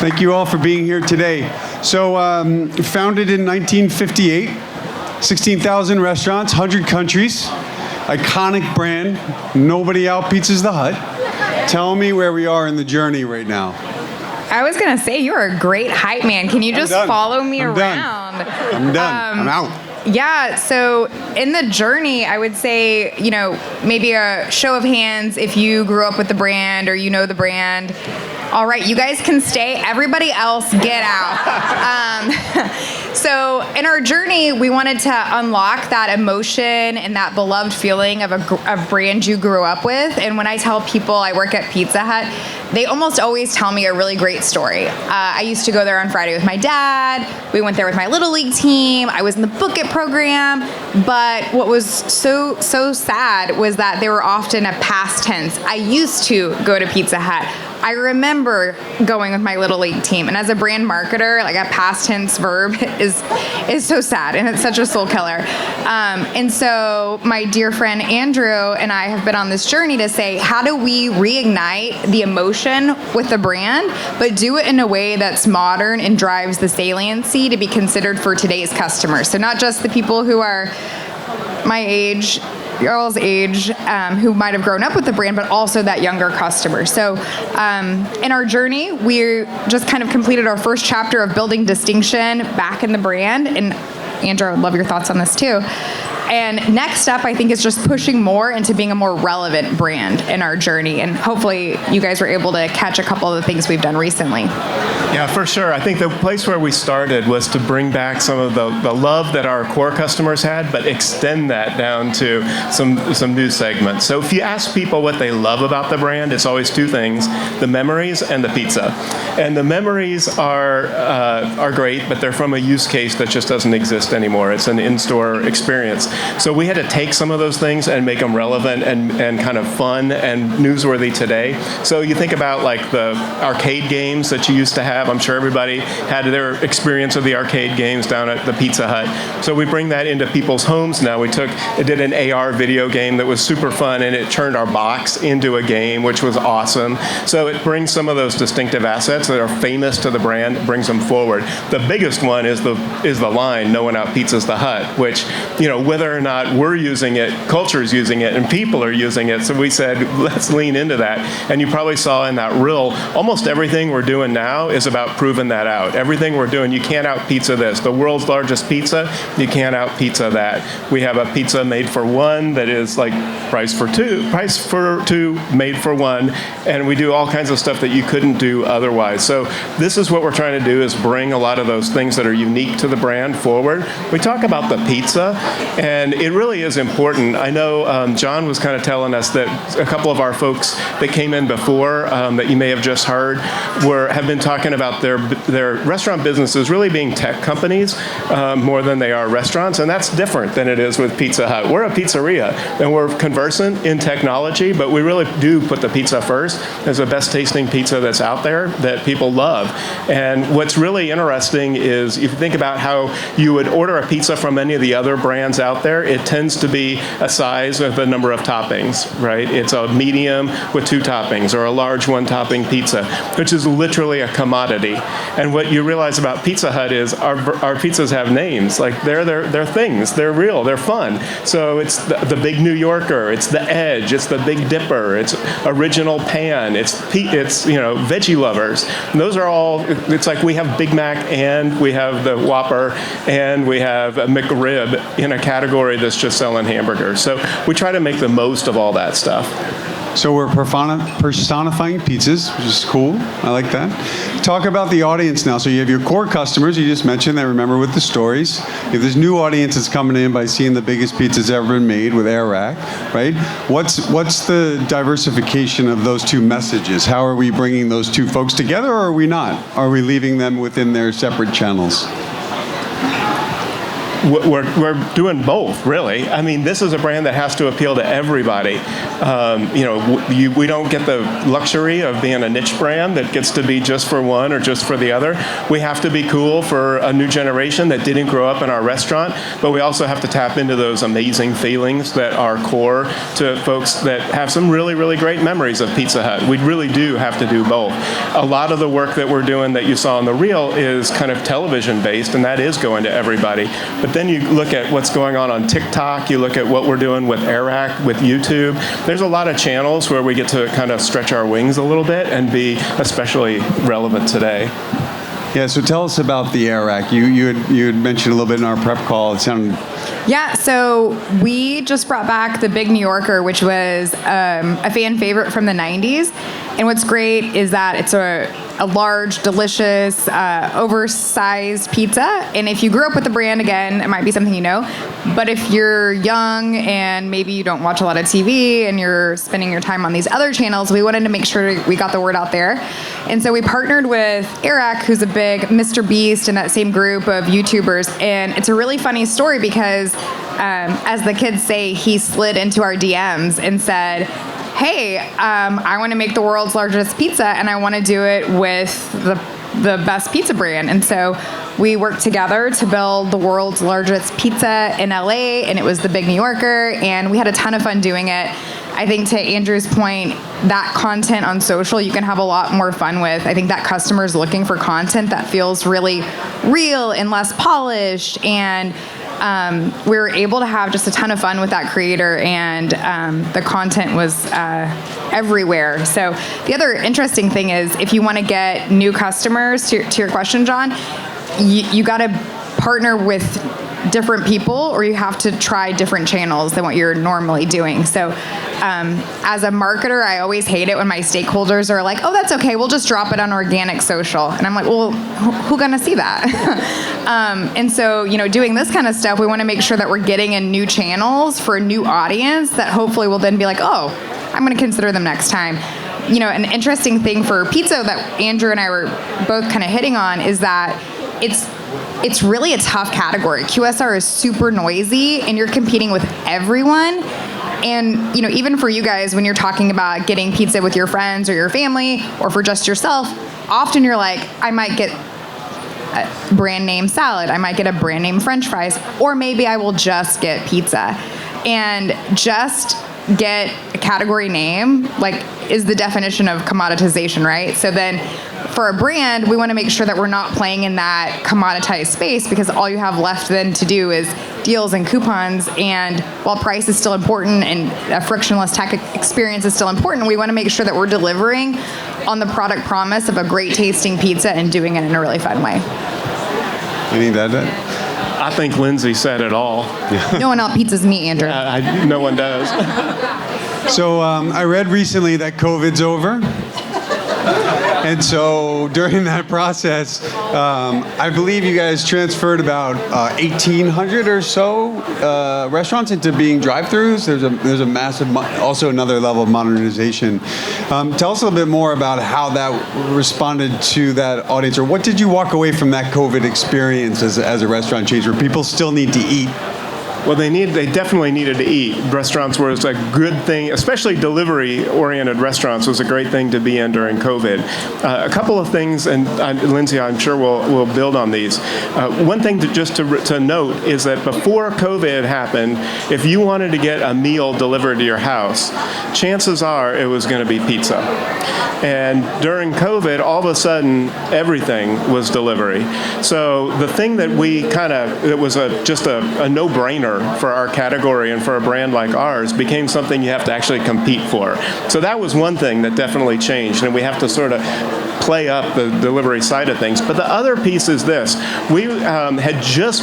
Thank you all for being here today. So, founded in 1958, 16,000 restaurants, 100 countries, iconic brand, nobody outpizzas the Hut. Tell me where we are in the journey right now. I was going to say, you're a great hype man. Can you just follow me around? I'm done. I'm out. Yeah, so in the journey, I would say, maybe a show of hands if you grew up with the brand or you know the brand. All right, you guys can stay. Everybody else, get out. So in our journey, we wanted to unlock that emotion and that beloved feeling of a brand you grew up with. And when I tell people I work at Pizza Hut, they almost always tell me a really great story. I used to go there on Friday with my dad. We went there with my Little League team. I was in the Book It program. But what was so sad was that they were often a past tense. I used to go to Pizza Hut. I remember going with my Little League team. And as a brand marketer, like a past tense verb is so sad, and it's such a soul killer. And so my dear friend Andrew and I have been on this journey to say, how do we reignite the emotion with the brand, but do it in a way that's modern and drives the saliency to be considered for today's customers. So not just the people who are my age, girls' age, who might have grown up with the brand, but also that younger customer. So in our journey, we just kind of completed our first chapter of building distinction back in the brand. And Andrew, I would love your thoughts on this too. And next up, I think, is just pushing more into being a more relevant brand in our journey. And hopefully you guys were able to catch a couple of the things we've done recently. Yeah, for sure. I think the place where we started was to bring back some of the love that our core customers had, but extend that down to some new segments. So if you ask people what they love about the brand, it's always two things: the memories and the pizza. And the memories are great, but they're from a use case that just doesn't exist anymore. It's an in-store experience. So we had to take some of those things and make them relevant and kind of fun and newsworthy today. So you think about like the arcade games that you used to have. I'm sure everybody had their experience of the arcade games down at the Pizza Hut. So we bring that into people's homes now. We did an AR video game that was super fun, and it turned our box into a game, which was awesome. So it brings some of those distinctive assets that are famous to the brand, brings them forward. The biggest one is the line, "No one out-pizzas the Hut," which, whether or not we're using it, culture's using it, and people are using it. So we said, let's lean into that. And you probably saw in that reel, almost everything we're doing now is about proving that out. Everything we're doing, you can't out-pizza this. The world's largest pizza, you can't out-pizza that. We have a pizza made for one that is like price for two, made for one, and we do all kinds of stuff that you couldn't do otherwise. So this is what we're trying to do, is bring a lot of those things that are unique to the brand forward. We talk about the pizza, and it really is important. I know John was kind of telling us that a couple of our folks that came in before that you may have just heard have been talking about their restaurant businesses really being tech companies more than they are restaurants, and that's different than it is with Pizza Hut. We're a pizzeria, and we're conversant in technology, but we really do put the pizza first. It's the best tasting pizza that's out there that people love. And what's really interesting is if you think about how you would order a pizza from any of the other brands out there, it tends to be a size with a number of toppings, right? It's a medium with 2 toppings, or a large 1-topping pizza, which is literally a commodity. And what you realize about Pizza Hut is our pizzas have names. Like they're things. They're real. They're fun. So it's the Big New Yorker. It's the Edge. It's the Big Dipper. It's Original Pan. It's Veggie Lovers. And those are all. It's like we have Big Mac, and we have the Whopper, and we have a McRib in a category that's just selling hamburgers. So we try to make the most of all that stuff. So we're personifying pizzas, which is cool. I like that. Talk about the audience now. So you have your core customers, you just mentioned, that remember with the stories. You have this new audience that's coming in by seeing the biggest pizzas ever been made with Air Rack, right? What's the diversification of those two messages? How are we bringing those two folks together, or are we not? Are we leaving them within their separate channels? we're doing both, really. I mean, this is a brand that has to appeal to everybody. We don't get the luxury of being a niche brand that gets to be just for one or just for the other. We have to be cool for a new generation that didn't grow up in our restaurant, but we also have to tap into those amazing feelings that are core to folks that have some really, really great memories of Pizza Hut. We really do have to do both. A lot of the work that we're doing that you saw on the reel is kind of television based, and that is going to everybody. But then you look at what's going on TikTok, you look at what we're doing with Airac, with YouTube. There's a lot of channels where we get to kind of stretch our wings a little bit and be especially relevant today. Yeah, so tell us about the Airac. You had mentioned a little bit in our prep call. It sounded... Yeah, so we just brought back the Big New Yorker, which was a fan favorite from the 90s. And what's great is that it's a large, delicious, oversized pizza. And if you grew up with the brand, again, it might be something you know. But if you're young and maybe you don't watch a lot of TV and you're spending your time on these other channels, we wanted to make sure we got the word out there. And so we partnered with Airac, who's a big Mr. Beast in that same group of YouTubers. And it's a really funny story because, as the kids say, he slid into our DMs and said, hey, I want to make the world's largest pizza, and I want to do it with the best pizza brand. And so we worked together to build the world's largest pizza in LA, and it was the Big New Yorker, and we had a ton of fun doing it. I think to Andrew's point, that content on social you can have a lot more fun with. I think that customers looking for content that feels really real and less polished, and we were able to have just a ton of fun with that creator, and the content was everywhere. So the other interesting thing is, if you want to get new customers, to your question, John, you got to partner with different people, or you have to try different channels than what you're normally doing. So as a marketer, I always hate it when my stakeholders are like, oh, that's okay, we'll just drop it on organic social. And I'm like, well, who's gonna see that? And so, doing this kind of stuff, we wanna make sure that we're getting in new channels for a new audience that hopefully will then be like, oh, I'm gonna consider them next time. An interesting thing for pizza that Andrew and I were both kind of hitting on is that it's really a tough category. QSR is super noisy, and you're competing with everyone. And even for you guys, when you're talking about getting pizza with your friends or your family, or for just yourself, often you're like, I might get a brand name salad, I might get a brand name French fries, or maybe I will just get pizza. And just get a category name, is the definition of commoditization, right? So then for a brand, we want to make sure that we're not playing in that commoditized space, because all you have left then to do is deals and coupons. And while price is still important and a frictionless tech experience is still important, we want to make sure that we're delivering on the product promise of a great tasting pizza and doing it in a really fun way. Anything to add to that? I think Lindsay said it all. No one out-pizzas me, Andrew. No one does. So I read recently that COVID's over. And so during that process, I believe you guys transferred about 1,800 or so restaurants into being drive-thrus. There's a massive, also another level of modernization. Tell us a little bit more about how that responded to that audience, or what did you walk away from that COVID experience as a restaurant chain where people still need to eat? Well, they definitely needed to eat. Restaurants were a good thing, especially delivery-oriented restaurants was a great thing to be in during COVID. A couple of things, and Lindsay, I'm sure will build on these. One thing to note is that before COVID happened, if you wanted to get a meal delivered to your house, chances are it was going to be pizza. And during COVID, all of a sudden, everything was delivery. So the thing that it was just a no-brainer for our category and for a brand like ours became something you have to actually compete for. So that was one thing that definitely changed, and we have to sort of play up the delivery side of things. But the other piece is this: we had just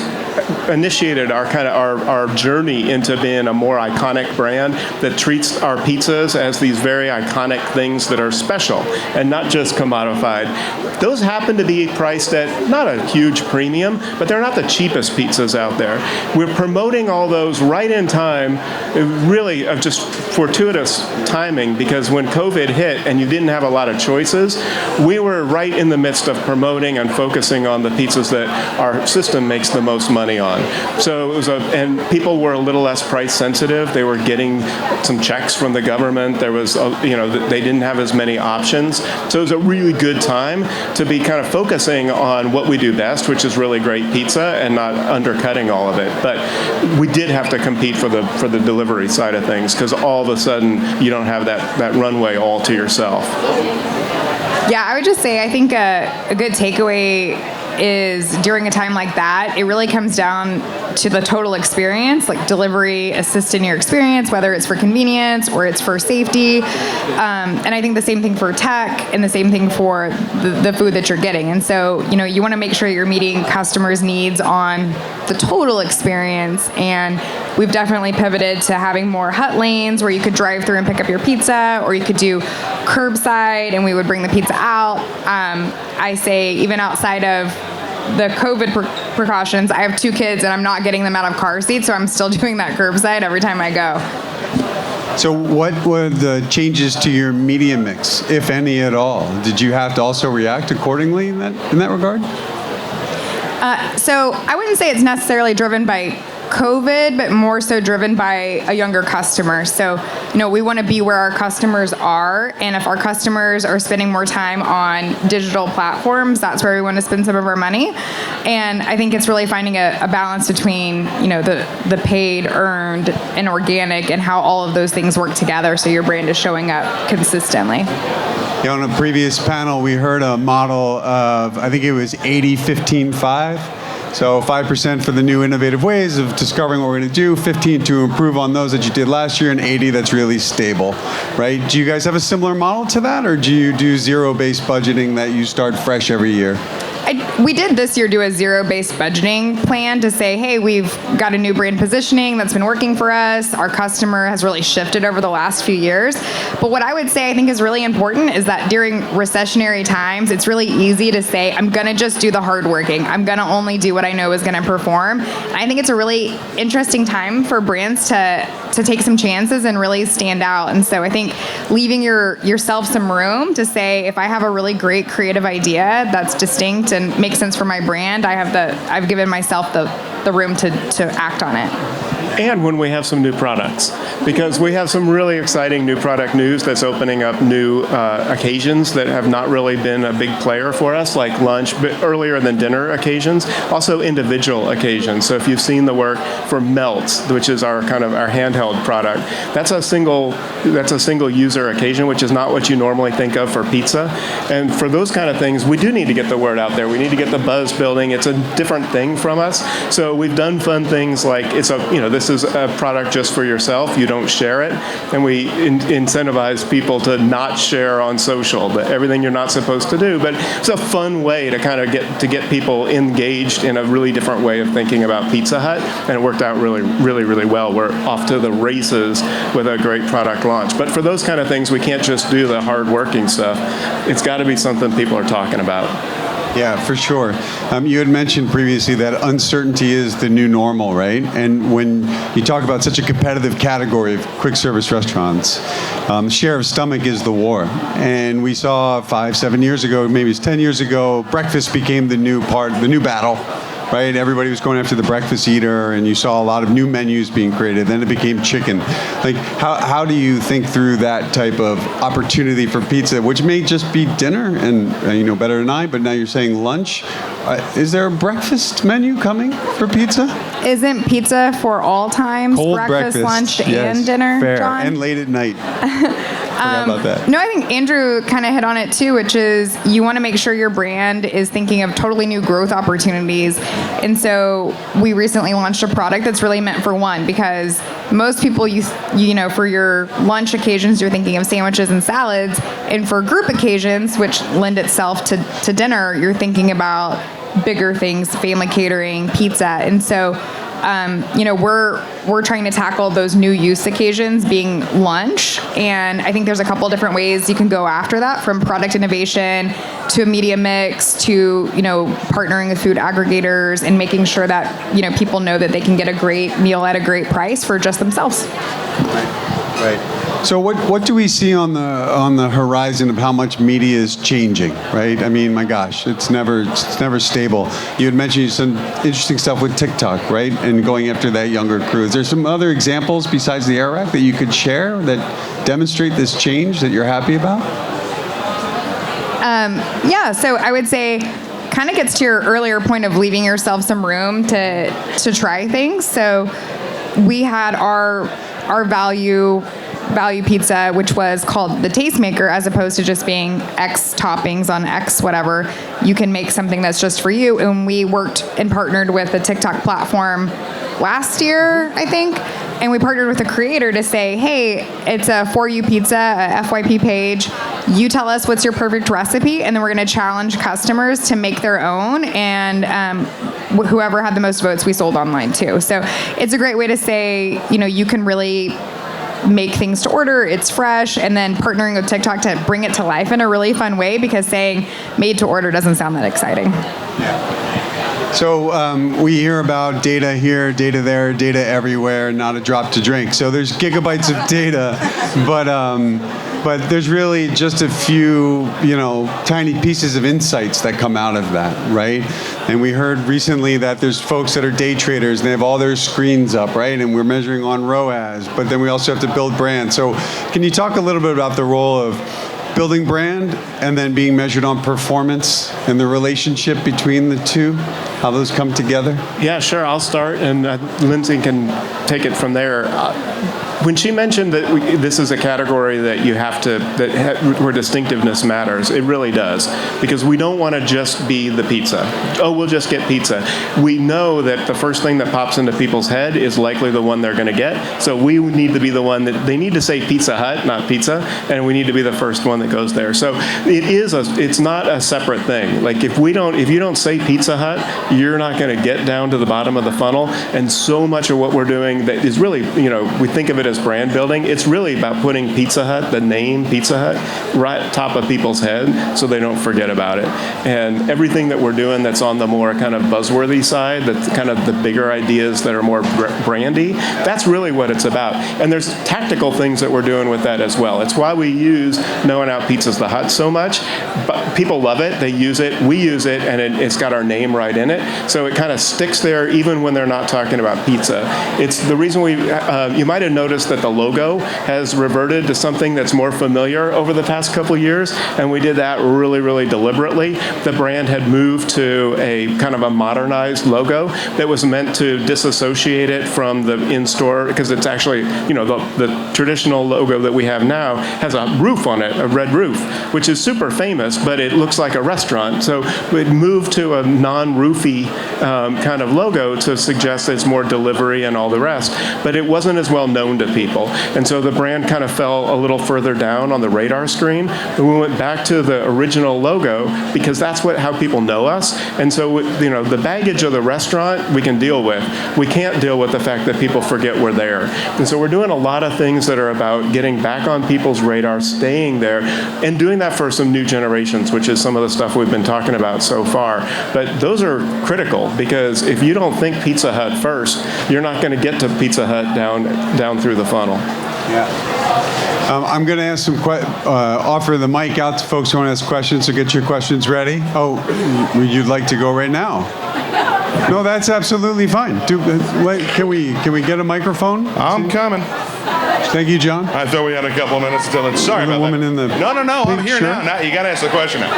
initiated our journey into being a more iconic brand that treats our pizzas as these very iconic things that are special and not just commodified. Those happen to be priced at not a huge premium, but they're not the cheapest pizzas out there. We're promoting all those right in time, really of just fortuitous timing, because when COVID hit and you didn't have a lot of choices, we were right in the midst of promoting and focusing on the pizzas that our system makes the most money on. on. So it was and people were a little less price sensitive. They were getting some checks from the government. There was, they didn't have as many options. So it was a really good time to be kind of focusing on what we do best, which is really great pizza, and not undercutting all of it. But we did have to compete for the delivery side of things, because all of a sudden you don't have that runway all to yourself. Yeah, I would just say I think a good takeaway is during a time like that, it really comes down to the total experience, like delivery assists in your experience, whether it's for convenience or it's for safety. And I think the same thing for tech and the same thing for the food that you're getting. And so, you want to make sure you're meeting customers' needs on the total experience. And we've definitely pivoted to having more hut lanes where you could drive through and pick up your pizza, or you could do curbside and we would bring the pizza out. I say even outside of the COVID precautions, I have 2 kids and I'm not getting them out of car seats, so I'm still doing that curbside every time I go. So what were the changes to your media mix, if any at all? Did you have to also react accordingly in that regard? So I wouldn't say it's necessarily driven by COVID, but more so driven by a younger customer. So, we want to be where our customers are, and if our customers are spending more time on digital platforms, that's where we want to spend some of our money. And I think it's really finding a balance between, the paid, earned, and organic, and how all of those things work together so your brand is showing up consistently. On a previous panel, we heard a model of, I think it was 80-15-5. So 5% for the new innovative ways of discovering what we're going to do, 15 to improve on those that you did last year, and 80 that's really stable, right? Do you guys have a similar model to that, or do you do zero-based budgeting that you start fresh every year? We did this year do a zero-based budgeting plan to say, hey, we've got a new brand positioning that's been working for us. Our customer has really shifted over the last few years. But what I would say I think is really important is that during recessionary times, it's really easy to say, I'm going to just do the hard working. I'm going to only do what I know is going to perform. And I think it's a really interesting time for brands to take some chances and really stand out. And so I think leaving yourself some room to say, if I have a really great creative idea that's distinct and makes sense for my brand, I've given myself the room to act on it. And when we have some new products, because we have some really exciting new product news that's opening up new occasions that have not really been a big player for us, like lunch, but earlier than dinner occasions, also individual occasions. So if you've seen the work for Melts, which is our handheld product, that's a single user occasion, which is not what you normally think of for pizza. And for those kind of things, we do need to get the word out there. We need to get the buzz building. It's a different thing from us. So we've done fun things like this is a product just for yourself. You don't share it. And we incentivize people to not share on social, everything you're not supposed to do. But it's a fun way to kind of get people engaged in a really different way of thinking about Pizza Hut. And it worked out really, really, really well. We're off to the races with a great product launch. But for those kind of things, we can't just do the hard-working stuff. It's got to be something people are talking about. Yeah, for sure. You had mentioned previously that uncertainty is the new normal, right? And when you talk about such a competitive category of quick service restaurants, share of stomach is the war. And we saw 5-7 years ago, maybe it's 10 years ago, breakfast became the new battle. Right, everybody was going after the breakfast eater, and you saw a lot of new menus being created. Then it became chicken. Like, how do you think through that type of opportunity for pizza, which may just be dinner, and you know better than I, but now you're saying lunch. Is there a breakfast menu coming for pizza? Isn't pizza for all times? Cold breakfast, lunch, yes, and dinner, fair. John? And late at night. Forgot about that. No, I think Andrew kind of hit on it too, which is you want to make sure your brand is thinking of totally new growth opportunities. And so we recently launched a product that's really meant for one, because most people, you know, for your lunch occasions, you're thinking of sandwiches and salads. And for group occasions, which lend itself to dinner, you're thinking about bigger things, family catering, pizza. And so you know, we're trying to tackle those new use occasions being lunch, and I think there's a couple different ways you can go after that, from product innovation to a media mix to, you know, partnering with food aggregators and making sure that, you know, people know that they can get a great meal at a great price for just themselves. Right. So what do we see on the horizon of how much media is changing, right? I mean, my gosh, it's never stable. You had mentioned some interesting stuff with TikTok, right? And going after that younger crew. Is there some other examples besides the air rack that you could share that demonstrate this change that you're happy about? Yeah, so I would say kind of gets to your earlier point of leaving yourself some room to try things. So we had our value pizza, which was called the Tastemaker, as opposed to just being X toppings on X whatever. You can make something that's just for you. And we worked and partnered with the TikTok platform last year, I think. And we partnered with a creator to say, hey, it's a For You Pizza, a FYP page. You tell us what's your perfect recipe, and then we're going to challenge customers to make their own. And whoever had the most votes, we sold online too. So it's a great way to say, you can really make things to order, it's fresh, and then partnering with TikTok to bring it to life in a really fun way, because saying made to order doesn't sound that exciting. So we hear about data here, data there, data everywhere, not a drop to drink. So there's gigabytes of data, but there's really just a few, tiny pieces of insights that come out of that, right? And we heard recently that there's folks that are day traders and they have all their screens up, right? And we're measuring on ROAS, but then we also have to build brand. So can you talk a little bit about the role of building brand and then being measured on performance and the relationship between the two, how those come together? Yeah, sure. I'll start, and Lindsay can take it from there. When she mentioned that this is a category that you have to, where distinctiveness matters, it really does. Because we don't want to just be the pizza. Oh, we'll just get pizza. We know that the first thing that pops into people's head is likely the one they're going to get. So we need to be the one that, they need to say Pizza Hut, not pizza, and we need to be the first one that goes there. So it's not a separate thing. Like if you don't say Pizza Hut, you're not going to get down to the bottom of the funnel. And so much of what we're doing that is really, we think of it as brand building. It's really about putting Pizza Hut, the name Pizza Hut, right top of people's head so they don't forget about it. And everything that we're doing that's on the more kind of buzzworthy side, that's kind of the bigger ideas that are more brandy, that's really what it's about. And there's tactical things that we're doing with that as well. It's why we use No and Out Pizza's the Hut so much. But people love it, they use it, we use it, and it's got our name right in it. So it kind of sticks there even when they're not talking about pizza. It's the reason you might have noticed that the logo has reverted to something that's more familiar over the past couple of years, and we did that really, really deliberately. The brand had moved to a kind of a modernized logo that was meant to disassociate it from the in-store, because it's actually, the traditional logo that we have now has a roof on it, a red roof, which is super famous, but it looks like a restaurant. So we moved to a non-roofy kind of logo to suggest that it's more delivery and all the rest, but it wasn't as well known to people. And so the brand kind of fell a little further down on the radar screen. And we went back to the original logo because that's how people know us. And so, the baggage of the restaurant we can deal with. We can't deal with the fact that people forget we're there. And so we're doing a lot of things that are about getting back on people's radar, staying there, and doing that for some new generations, which is some of the stuff we've been talking about so far. But those are critical, because if you don't think Pizza Hut first, you're not going to get to Pizza Hut down through the funnel. Yeah. I'm going to ask offer the mic out to folks who want to ask questions, so get your questions ready. Oh, you'd like to go right now? No, that's absolutely fine. Can we get a microphone? I'm coming. Thank you, John. I thought we had a couple minutes until it's. Sorry about woman that. in the No, I'm here shirt. now. You got to ask the question now.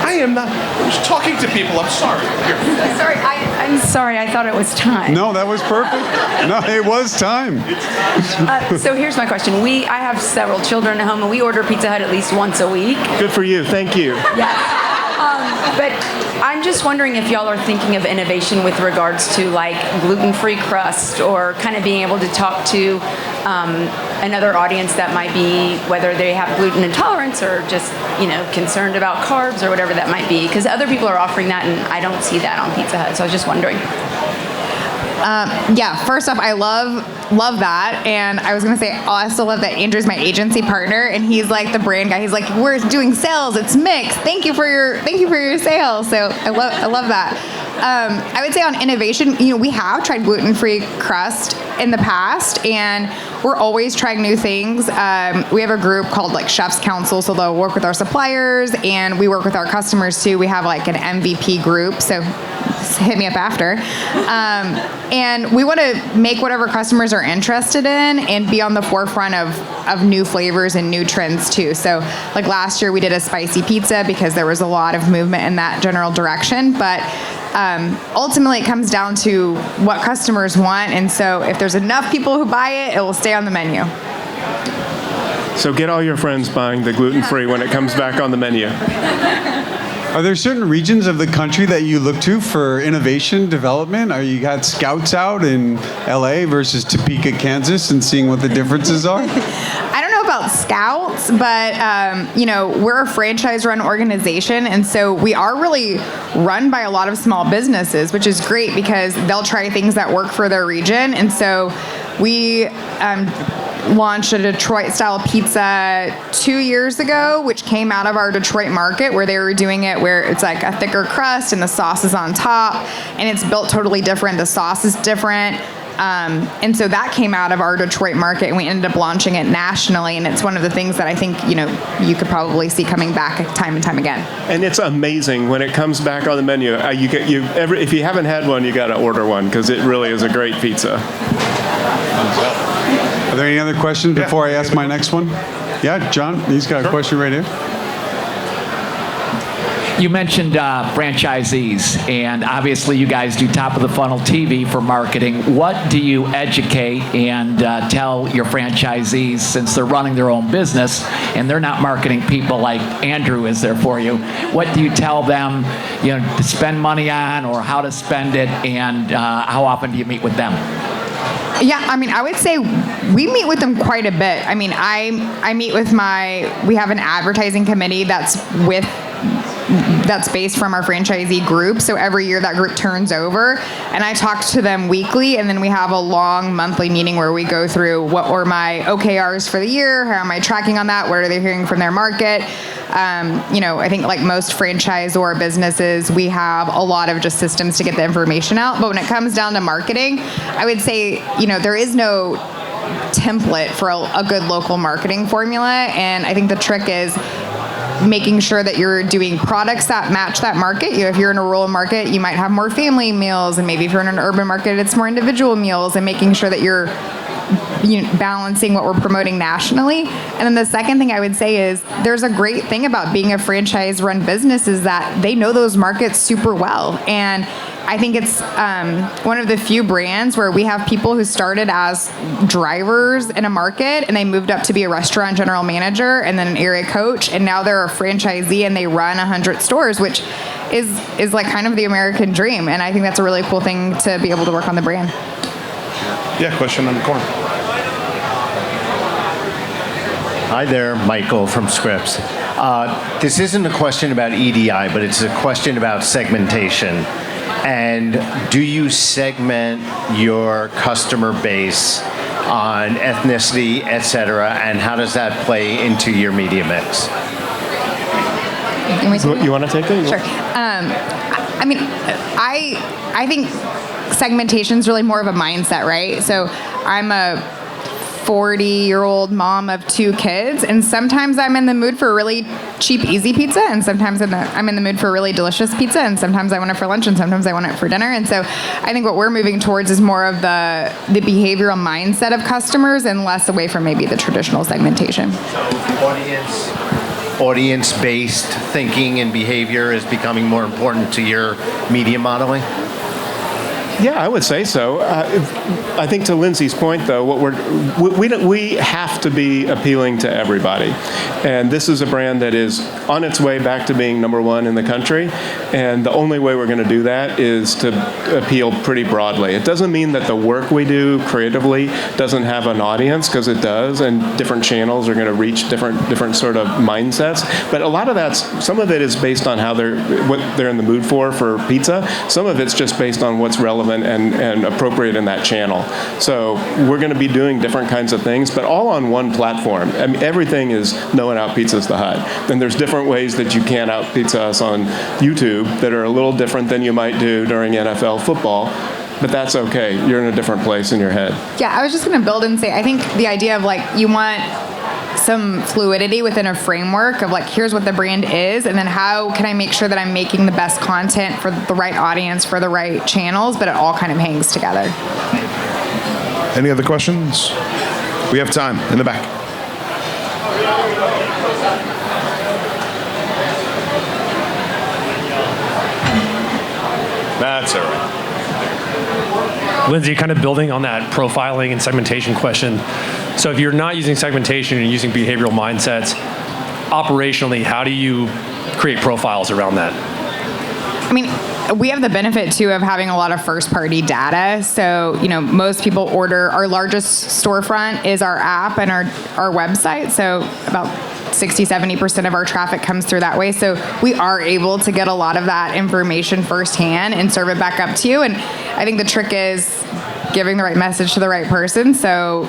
I am not just talking to people. I'm sorry. I'm sorry. I thought it was time. No, that was perfect. No, it was time. So here's my question. I have several children at home, and we order Pizza Hut at least once a week. Good for you. Thank you. Yeah. But I'm just wondering if y'all are thinking of innovation with regards to like gluten-free crust, or kind of being able to talk to another audience that might be, whether they have gluten intolerance or just, concerned about carbs or whatever that might be. Because other people are offering that, and I don't see that on Pizza Hut. So I was just wondering. Yeah, first off, I love that. And I was going to say, I also love that Andrew's my agency partner, and he's like the brand guy. He's like, we're doing sales, it's mixed. Thank you for your sales. So I love that. I would say on innovation, we have tried gluten-free crust in the past, and we're always trying new things. We have a group called Chef's Council, so they'll work with our suppliers, and we work with our customers too. We have an MVP group, so hit me up after. And we want to make whatever customers are interested in and be on the forefront of new flavors and new trends too. So last year we did a spicy pizza because there was a lot of movement in that general direction. But ultimately it comes down to what customers want. And so if there's enough people who buy it, it will stay on the menu. So get all your friends buying the gluten-free when it comes back on the menu. Are there certain regions of the country that you look to for innovation development? Are you got scouts out in LA versus Topeka, Kansas, and seeing what the differences are? I don't know about scouts, but we're a franchise-run organization, and so we are really run by a lot of small businesses, which is great because they'll try things that work for their region. And so we launched a Detroit-style pizza 2 years ago, which came out of our Detroit market where they were doing it where it's a thicker crust and the sauce is on top, and it's built totally different. The sauce is different. And so that came out of our Detroit market, and we ended up launching it nationally. And it's one of the things that I think, you could probably see coming back time and time again. And it's amazing when it comes back on the menu. If you haven't had one, you got to order one because it really is a great pizza. Are there any other questions before I ask my next one? Yeah, John, he's got a question right here. You mentioned franchisees, and obviously you guys do top of the funnel TV for marketing. What do you educate and tell your franchisees, since they're running their own business and they're not marketing people like Andrew is there for you? What do you tell them, to spend money on, or how to spend it, and how often do you meet with them? Yeah, I would say we meet with them quite a bit. I meet with we have an advertising committee that's based from our franchisee group. So every year that group turns over, and I talk to them weekly, and then we have a long monthly meeting where we go through what were my OKRs for the year, how am I tracking on that, what are they hearing from their market. I think like most franchisor businesses, we have a lot of just systems to get the information out. But when it comes down to marketing, I would say, there is no template for a good local marketing formula. And I think the trick is making sure that you're doing products that match that market. If you're in a rural market, you might have more family meals, and maybe if you're in an urban market, it's more individual meals, and making sure that you're balancing what we're promoting nationally. And then the second thing I would say is there's a great thing about being a franchise-run business is that they know those markets super well. And I think it's one of the few brands where we have people who started as drivers in a market, and they moved up to be a restaurant general manager and then an area coach, and now they're a franchisee and they run 100 stores, which is like kind of the American dream. And I think that's a really cool thing to be able to work on the brand. Yeah, question on the corner. Hi there, Michael from Scripps. This isn't a question about EDI, but it's a question about segmentation. And do you segment your customer base on ethnicity, et cetera, and how does that play into your media mix? You want to take it? Sure. I think segmentation is really more of a mindset, right? So I'm a 40-year-old mom of 2 kids, and sometimes I'm in the mood for a really cheap, easy pizza, and sometimes I'm in the mood for a really delicious pizza, and sometimes I want it for lunch, and sometimes I want it for dinner. And so I think what we're moving towards is more of the behavioral mindset of customers and less away from maybe the traditional segmentation. Audience-based thinking and behavior is becoming more important to your media modeling? Yeah, I would say so. I think to Lindsay's point, though, we have to be appealing to everybody, and this is a brand that is on its way back to being #1 in the country, and the only way we're going to do that is to appeal pretty broadly. It doesn't mean that the work we do creatively doesn't have an audience, because it does, and different channels are going to reach different sort of mindsets. But a lot of some of it is based on what they're in the mood for pizza. Some of it's just based on what's relevant relevant and appropriate in that channel. So we're going to be doing different kinds of things, but all on one platform. I mean, everything is no one out-pizzas the Hut. And there's different ways that you can out-pizza us on YouTube that are a little different than you might do during NFL football. But that's okay. You're in a different place in your head. Yeah, I was just going to build and say, I think the idea of like, you want some fluidity within a framework of like, here's what the brand is, and then how can I make sure that I'm making the best content for the right audience, for the right channels, but it all kind of hangs together. Any other questions? We have time in the back. That's all right. Lindsay, kind of building on that profiling and segmentation question. So if you're not using segmentation and using behavioral mindsets, operationally, how do you create profiles around that? I mean, we have the benefit too of having a lot of first-party data. So, most people order, our largest storefront is our app and our website. So about 60-70% of our traffic comes through that way. So we are able to get a lot of that information firsthand and serve it back up to you. And I think the trick is giving the right message to the right person. So,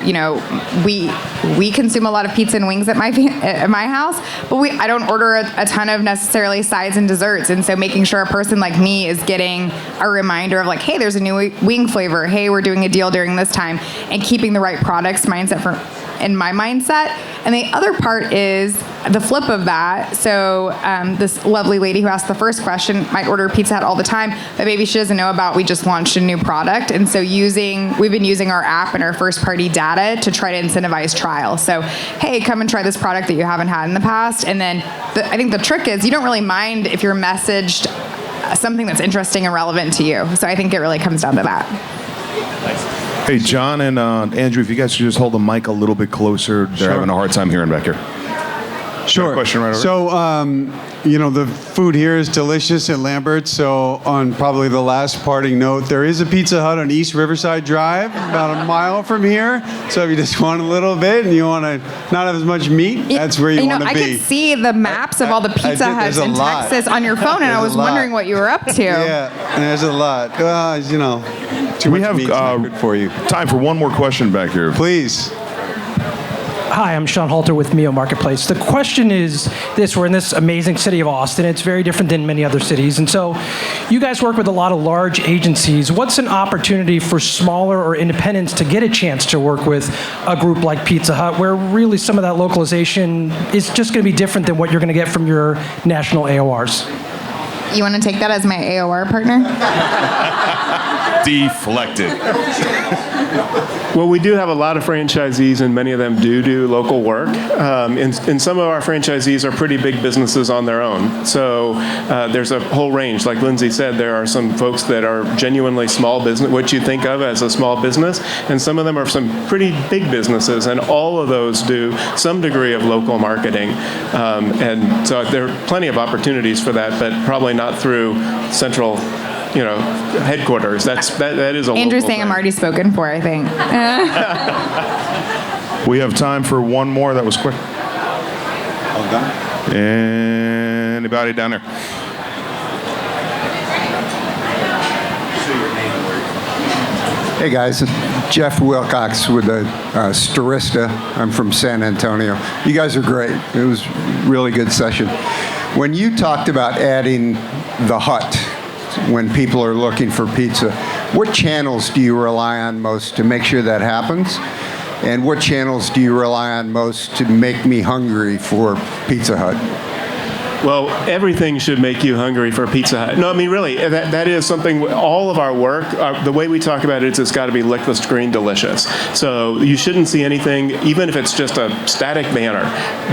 we consume a lot of pizza and wings at my house, but I don't order a ton of necessarily sides and desserts. And so making sure a person like me is getting a reminder of like, hey, there's a new wing flavor. Hey, we're doing a deal during this time, and keeping the right products mindset in my mindset. And the other part is the flip of that. So this lovely lady who asked the first question might order Pizza Hut all the time, but maybe she doesn't know about we just launched a new product. And so we've been using our app and our first party data to try to incentivize trial. So, hey, come and try this product that you haven't had in the past. And then I think the trick is you don't really mind if you're messaged something that's interesting and relevant to you. So I think it really comes down to that. Hey, John and Andrew, if you guys could just hold the mic a little bit closer. They're having a hard time hearing back here. Sure. Question right over. So, the food here is delicious at Lambert's. So, on probably the last parting note, there is a Pizza Hut on East Riverside Drive, about a mile from here. So, if you just want a little bit and you want to not have as much meat, that's where you want to be. I could see the maps of all the Pizza Huts in Texas on your phone, and I was wondering what you were up to. Yeah, there's a lot. Too much meat's not good for you. Time for one more question back here. Please. Hi, I'm Sean Halter with Mio Marketplace. The question is this: we're in this amazing city of Austin. It's very different than many other cities. And so you guys work with a lot of large agencies. What's an opportunity for smaller or independents to get a chance to work with a group like Pizza Hut, where really some of that localization is just going to be different than what you're going to get from your national AORs? You want to take that as my AOR partner? Deflected. Well, we do have a lot of franchisees, and many of them do local work. And some of our franchisees are pretty big businesses on their own. So there's a whole range. Like Lindsay said, there are some folks that are genuinely small business, what you think of as a small business, and some of them are some pretty big businesses, and all of those do some degree of local marketing. And so there are plenty of opportunities for that, but probably not through central headquarters. That is a Andrew's local saying thing. I'm already spoken for, I think. We have time for one more. That was quick. All done? Anybody down there? Hey guys, Jeff Wilcox with the Starista. I'm from San Antonio. You guys are great. It was a really good session. When you talked about adding the Hut when people are looking for pizza, what channels do you rely on most to make sure that happens? And what channels do you rely on most to make me hungry for Pizza Hut? Well, everything should make you hungry for Pizza Hut. No, I mean, really, that is something, all of our work, the way we talk about it's got to be lick the screen delicious. So you shouldn't see anything, even if it's just a static banner,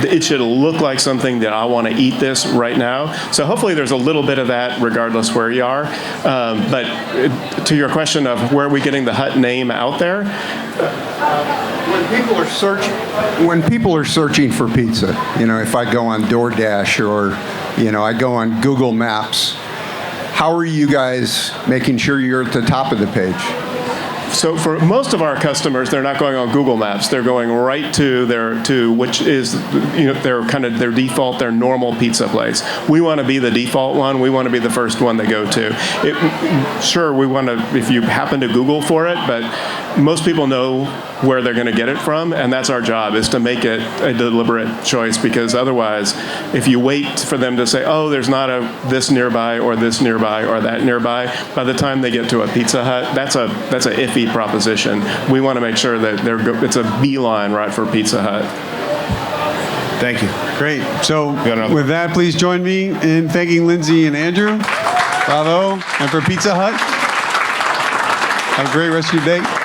it should look like something that I want to eat this right now. So hopefully there's a little bit of that regardless where you are. But to your question of where are we getting the Hut name out there? When people are searching for pizza, if I go on DoorDash or, I go on Google Maps, how are you guys making sure you're at the top of the page? So for most of our customers, they're not going on Google Maps. They're going right to which is, their default, their normal pizza place. We want to be the default one. We want to be the first one they go to. Sure, we want to, if you happen to Google for it, but most people know where they're going to get it from, and that's our job, is to make it a deliberate choice, because otherwise, if you wait for them to say, oh, there's not a this nearby or this nearby or that nearby, by the time they get to a Pizza Hut, that's a iffy proposition. We want to make sure that it's a beeline right for Pizza Hut. Thank you. Great. So with that, please join me in thanking Lindsay and Andrew. Bravo. And for Pizza Hut. Have a great rest of your day.